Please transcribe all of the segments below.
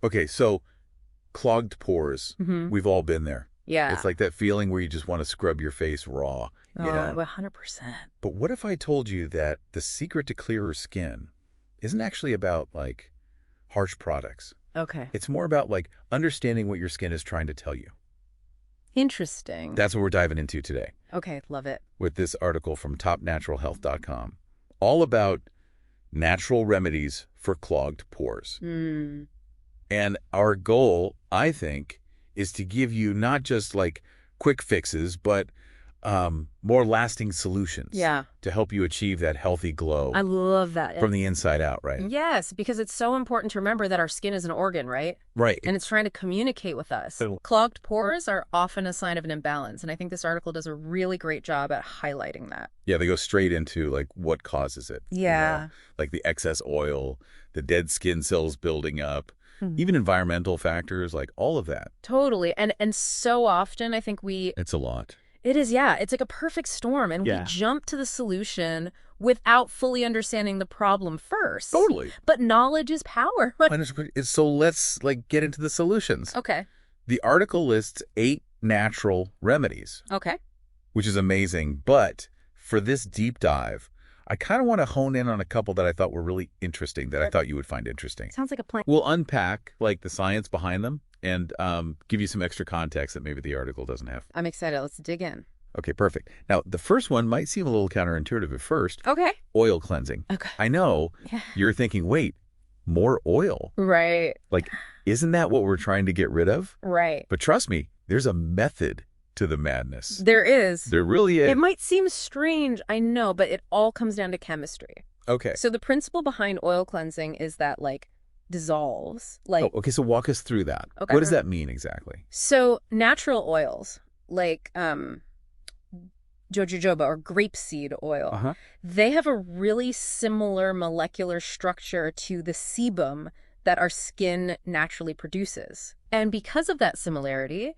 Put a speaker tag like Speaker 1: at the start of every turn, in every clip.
Speaker 1: Okay, so clogged pores. We've all been there.
Speaker 2: Yeah.
Speaker 1: It's like that feeling where you just want to scrub your face raw, you
Speaker 2: Oh,
Speaker 1: know?
Speaker 2: 100%.
Speaker 1: But what if I told you that the secret to clearer skin isn't actually about, like, harsh products?
Speaker 2: Okay.
Speaker 1: It's more about, like, understanding what your skin is trying to tell you.
Speaker 2: Interesting.
Speaker 1: That's what we're diving into today
Speaker 2: Okay, love it.
Speaker 1: with this article from topnaturalhealth.com, all about natural remedies for clogged pores.
Speaker 2: Mm.
Speaker 1: And our goal, I think, is to give you not just like quick fixes, but more lasting solutions.
Speaker 2: Yeah.
Speaker 1: To help you achieve that healthy glow
Speaker 2: I love that.
Speaker 1: from the inside out, right?
Speaker 2: Yes, because it's so important to remember that our skin is an organ, right?
Speaker 1: Right.
Speaker 2: And it's trying to communicate with us. Clogged pores are often a sign of an imbalance, and I think this article does a really great job at highlighting that.
Speaker 1: Yeah, they go straight into like what causes it.
Speaker 2: Yeah.
Speaker 1: Like the excess oil, the dead skin cells building up, even environmental factors, like all of that.
Speaker 2: Totally. And so often I think
Speaker 1: It's a lot.
Speaker 2: it is, yeah, it's like a perfect storm, and we jump to the solution without fully understanding the problem first.
Speaker 1: Totally.
Speaker 2: But knowledge is power.
Speaker 1: So let's like get into the solutions.
Speaker 2: Okay.
Speaker 1: The article lists 8 natural remedies,
Speaker 2: Okay.
Speaker 1: which is amazing. But for this deep dive, I kind of want to hone in on a couple that I thought were really interesting, that I thought you would find interesting.
Speaker 2: Sounds like a plan.
Speaker 1: We'll unpack like the science behind them and give you some extra context that maybe the article doesn't have.
Speaker 2: I'm excited. Let's dig in.
Speaker 1: Okay, perfect. Now, the first one might seem a little counterintuitive at first.
Speaker 2: Okay.
Speaker 1: Oil cleansing.
Speaker 2: Okay.
Speaker 1: I know you're thinking, wait, more oil?
Speaker 2: Right.
Speaker 1: Like, isn't that what we're trying to get rid of?
Speaker 2: Right.
Speaker 1: But trust me, there's a method to the madness.
Speaker 2: There is.
Speaker 1: There really is.
Speaker 2: It might seem strange, I know, but it all comes down to chemistry.
Speaker 1: Okay.
Speaker 2: So the principle behind oil cleansing is that, like, dissolves. Like,
Speaker 1: okay, so walk us through that.
Speaker 2: Okay.
Speaker 1: What does that mean exactly?
Speaker 2: So natural oils, like jojoba or grapeseed oil, they have a really similar molecular structure to the sebum that our skin naturally produces. And because of that similarity,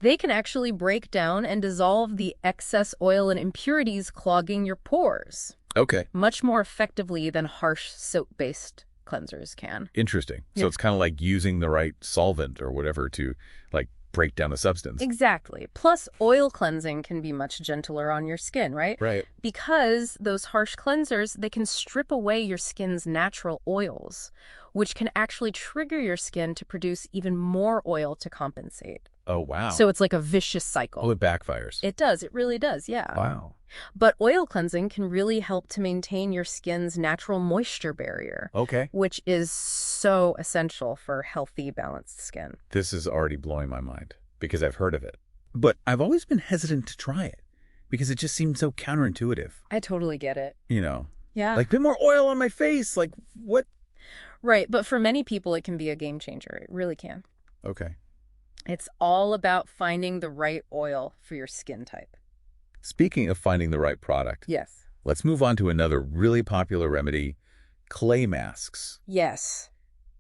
Speaker 2: they can actually break down and dissolve the excess oil and impurities clogging your pores.
Speaker 1: Okay.
Speaker 2: Much more effectively than harsh soap-based cleansers can.
Speaker 1: Interesting. So it's kind of like using the right solvent or whatever to like break down a substance.
Speaker 2: Exactly. Plus, oil cleansing can be much gentler on your skin, right?
Speaker 1: Right.
Speaker 2: Because those harsh cleansers, they can strip away your skin's natural oils, which can actually trigger your skin to produce even more oil to compensate.
Speaker 1: Oh, wow.
Speaker 2: So it's like a vicious cycle.
Speaker 1: Oh, it backfires.
Speaker 2: It does. It really does, yeah.
Speaker 1: Wow.
Speaker 2: But oil cleansing can really help to maintain your skin's natural moisture barrier.
Speaker 1: Okay.
Speaker 2: Which is so essential for healthy, balanced skin.
Speaker 1: This is already blowing my mind because I've heard of it. But I've always been hesitant to try it because it just seems so counterintuitive.
Speaker 2: I totally get it.
Speaker 1: You know?
Speaker 2: Yeah.
Speaker 1: Like, put more oil on my face. Like, what?
Speaker 2: Right. But for many people, it can be a game changer. It really can.
Speaker 1: Okay.
Speaker 2: It's all about finding the right oil for your skin type.
Speaker 1: Speaking of finding the right product.
Speaker 2: Yes.
Speaker 1: Let's move on to another really popular remedy, clay masks.
Speaker 2: Yes.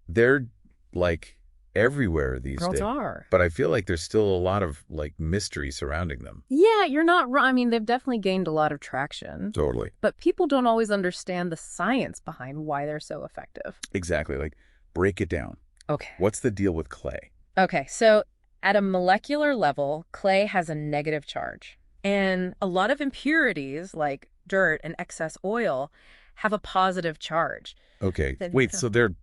Speaker 1: They're like everywhere these days.
Speaker 2: Girls are.
Speaker 1: But I feel like there's still a lot of like mystery surrounding them.
Speaker 2: Yeah, you're not wrong. I mean, they've definitely gained a lot of traction.
Speaker 1: Totally.
Speaker 2: But people don't always understand the science behind why they're so effective.
Speaker 1: Exactly. Like, break it down.
Speaker 2: Okay.
Speaker 1: What's the deal with clay?
Speaker 2: Okay, so at a molecular level, clay has a negative charge. And a lot of impurities, like dirt and excess oil, have a positive charge.
Speaker 1: Okay. Wait, so they're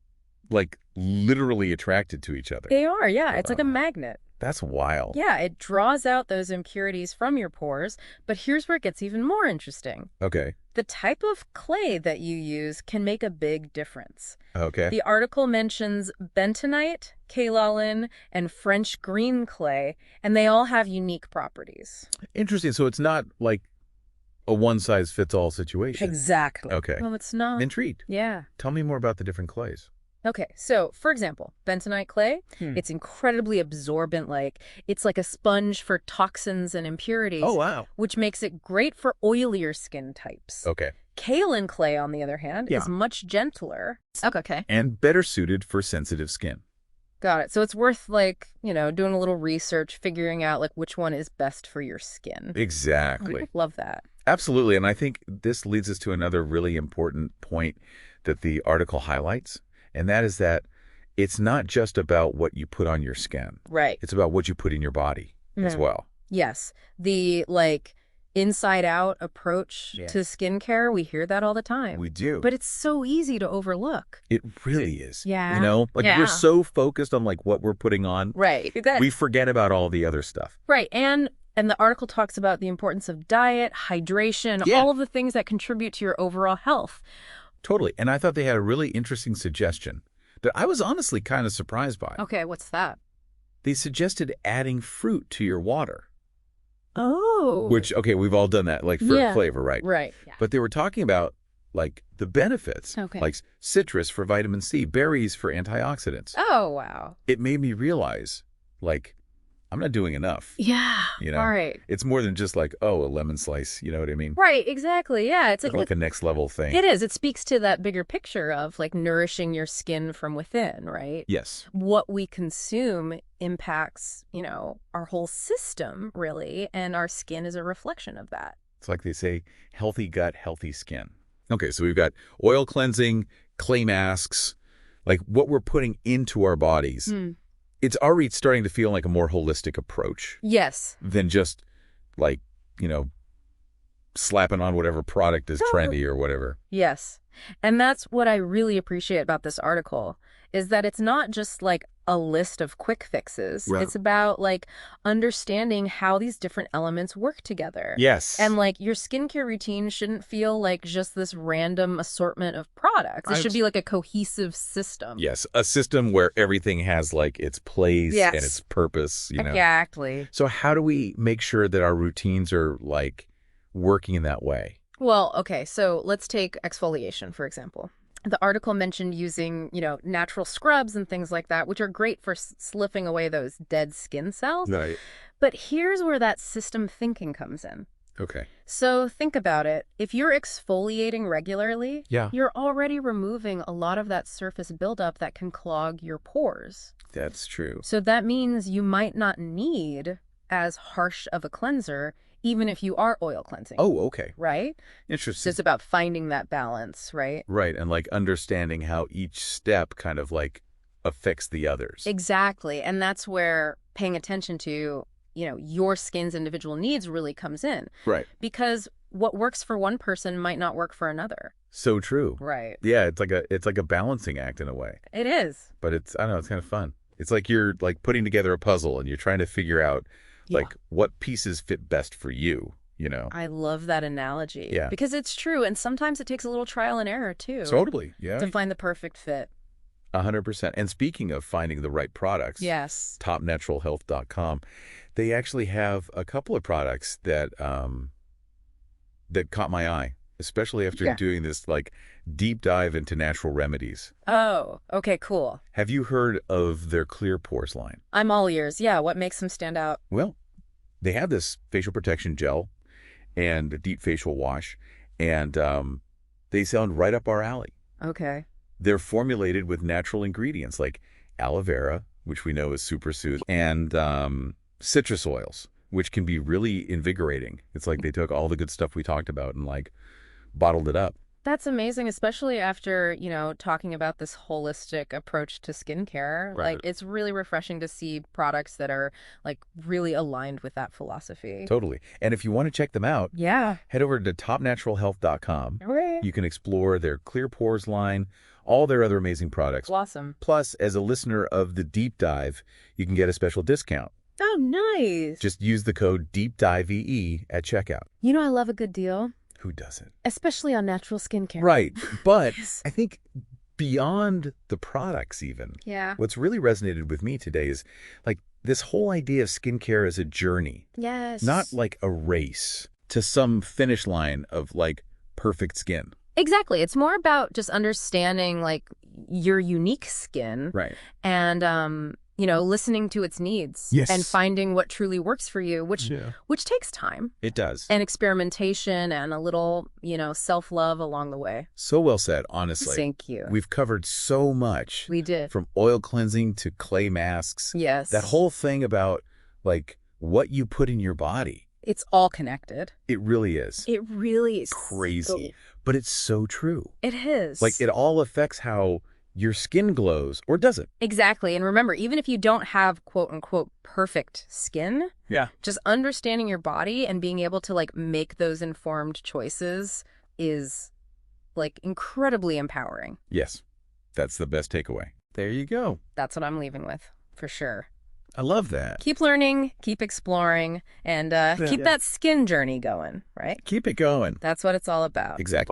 Speaker 1: like literally attracted to each other?
Speaker 2: They are, yeah. It's like a magnet.
Speaker 1: That's wild.
Speaker 2: Yeah, it draws out those impurities from your pores. But here's where it gets even more interesting.
Speaker 1: Okay.
Speaker 2: The type of clay that you use can make a big difference.
Speaker 1: Okay.
Speaker 2: The article mentions bentonite, kaolin, and French green clay, and they all have unique properties.
Speaker 1: Interesting. So it's not like a one-size-fits-all situation.
Speaker 2: Exactly.
Speaker 1: Okay.
Speaker 2: Well, it's not.
Speaker 1: I'm intrigued.
Speaker 2: Yeah.
Speaker 1: Tell me more about the different clays.
Speaker 2: Okay, so for example, bentonite clay, it's incredibly absorbent, it's like a sponge for toxins and impurities.
Speaker 1: Oh, wow.
Speaker 2: Which makes it great for oilier skin types.
Speaker 1: Okay.
Speaker 2: Kaolin clay, on the other hand, is much gentler. Okay.
Speaker 1: And better suited for sensitive skin.
Speaker 2: Got it. So it's worth doing a little research, figuring out which one is best for your skin.
Speaker 1: Exactly.
Speaker 2: Love that.
Speaker 1: Absolutely. And I think this leads us to another really important point that the article highlights. And that is that it's not just about what you put on your skin.
Speaker 2: Right.
Speaker 1: It's about what you put in your body as well.
Speaker 2: Yes. The, inside-out approach to skincare, we hear that all the time.
Speaker 1: We do.
Speaker 2: But it's so easy to overlook.
Speaker 1: It really is.
Speaker 2: Yeah.
Speaker 1: You know? We're so focused on, what we're putting on.
Speaker 2: Right.
Speaker 1: We forget about all the other stuff.
Speaker 2: Right. And the article talks about the importance of diet, hydration, all of the things that contribute to your overall health.
Speaker 1: Totally. And I thought they had a really interesting suggestion that I was honestly kind of surprised by.
Speaker 2: Okay, what's that?
Speaker 1: They suggested adding fruit to your water.
Speaker 2: Oh.
Speaker 1: Which, okay, we've all done that, for flavor, right?
Speaker 2: Right. Yeah.
Speaker 1: But they were talking about, the benefits.
Speaker 2: Okay.
Speaker 1: Like citrus for vitamin C, berries for antioxidants.
Speaker 2: Oh, wow.
Speaker 1: It made me realize, I'm not doing enough.
Speaker 2: Yeah.
Speaker 1: You know?
Speaker 2: All right.
Speaker 1: It's more than just a lemon slice. You know what I mean?
Speaker 2: Right, exactly. Yeah. It's
Speaker 1: like a next level thing.
Speaker 2: It is. It speaks to that bigger picture of nourishing your skin from within, right?
Speaker 1: Yes.
Speaker 2: What we consume impacts, our whole system, really, and our skin is a reflection of that.
Speaker 1: It's like they say, healthy gut, healthy skin. Okay, so we've got oil cleansing, clay masks, what we're putting into our bodies. It's already starting to feel like a more holistic approach.
Speaker 2: Yes.
Speaker 1: Than just, slapping on whatever product is trendy or whatever.
Speaker 2: Yes. And that's what I really appreciate about this article, is that it's not just a list of quick fixes. Right. It's about understanding how these different elements work together.
Speaker 1: Yes.
Speaker 2: And your skincare routine shouldn't feel like just this random assortment of products. It should be a cohesive system.
Speaker 1: Yes. A system where everything has its place and its purpose.
Speaker 2: Exactly.
Speaker 1: So how do we make sure that our routines are working in that way?
Speaker 2: Well, okay, so let's take exfoliation, for example. The article mentioned using, natural scrubs and things like that, which are great for slipping away those dead skin cells.
Speaker 1: Right.
Speaker 2: But here's where that system thinking comes in.
Speaker 1: Okay.
Speaker 2: So think about it. If you're exfoliating regularly,
Speaker 1: yeah,
Speaker 2: you're already removing a lot of that surface buildup that can clog your pores.
Speaker 1: That's true.
Speaker 2: So that means you might not need as harsh of a cleanser even if you are oil cleansing.
Speaker 1: Oh, okay.
Speaker 2: Right?
Speaker 1: Interesting.
Speaker 2: So it's about finding that balance, right?
Speaker 1: Right, and understanding how each step kind of affects the others.
Speaker 2: Exactly, and that's where paying attention to, your skin's individual needs really comes in.
Speaker 1: Right.
Speaker 2: Because what works for one person might not work for another.
Speaker 1: So true.
Speaker 2: Right.
Speaker 1: Yeah, it's like a balancing act in a way.
Speaker 2: It is.
Speaker 1: But it's, I don't know, it's kind of fun. It's like you're putting together a puzzle and you're trying to figure out what pieces fit best for you,
Speaker 2: I love that analogy.
Speaker 1: Yeah.
Speaker 2: Because it's true. And sometimes it takes a little trial and error, too.
Speaker 1: Totally. Yeah.
Speaker 2: To find the perfect fit.
Speaker 1: 100%. And speaking of finding the right products,
Speaker 2: yes,
Speaker 1: topnaturalhealth.com, they actually have a couple of products that that caught my eye, especially after doing this deep dive into natural remedies.
Speaker 2: Oh, okay, cool.
Speaker 1: Have you heard of their Clear Pores line?
Speaker 2: I'm all ears. Yeah, what makes them stand out?
Speaker 1: Well, they have this facial protection gel and a deep facial wash, and they sound right up our alley.
Speaker 2: Okay.
Speaker 1: They're formulated with natural ingredients like aloe vera, which we know is super soothing, and citrus oils, which can be really invigorating. It's like they took all the good stuff we talked about and bottled it up.
Speaker 2: That's amazing, especially after, talking about this holistic approach to skincare.
Speaker 1: Right.
Speaker 2: It's really refreshing to see products that are, really aligned with that philosophy.
Speaker 1: Totally. And if you want to check them out, head over to topnaturalhealth.com.
Speaker 2: Okay.
Speaker 1: You can explore their Clear Pores line, all their other amazing products.
Speaker 2: Awesome.
Speaker 1: Plus, as a listener of the Deep Dive, you can get a special discount.
Speaker 2: Oh, nice.
Speaker 1: Just use the code DEEPDIVE at checkout.
Speaker 2: I love a good deal.
Speaker 1: Who doesn't?
Speaker 2: Especially on natural skincare.
Speaker 1: Right. But I think beyond the products even, what's really resonated with me today is this whole idea of skincare as a journey.
Speaker 2: Yes.
Speaker 1: Not a race to some finish line of perfect skin.
Speaker 2: Exactly. It's more about just understanding your unique skin.
Speaker 1: Right.
Speaker 2: And listening to its needs.
Speaker 1: Yes.
Speaker 2: And finding what truly works for you, which takes time.
Speaker 1: It does.
Speaker 2: And experimentation and a little, self-love along the way.
Speaker 1: So well said, honestly.
Speaker 2: Thank you.
Speaker 1: We've covered so much.
Speaker 2: We did.
Speaker 1: From oil cleansing to clay masks.
Speaker 2: Yes.
Speaker 1: That whole thing about what you put in your body.
Speaker 2: It's all connected.
Speaker 1: It really is.
Speaker 2: It really is.
Speaker 1: Crazy. But it's so true.
Speaker 2: It is.
Speaker 1: It all affects how your skin glows or doesn't.
Speaker 2: Exactly. And remember, even if you don't have quote unquote perfect skin,
Speaker 1: Yeah.
Speaker 2: just understanding your body and being able to like make those informed choices is like incredibly empowering.
Speaker 1: Yes. That's the best takeaway. There you go.
Speaker 2: That's what I'm leaving with, for sure.
Speaker 1: I love that.
Speaker 2: Keep learning, keep exploring, and keep that skin journey going, right?
Speaker 1: Keep it going.
Speaker 2: That's what it's all about.
Speaker 1: Exactly.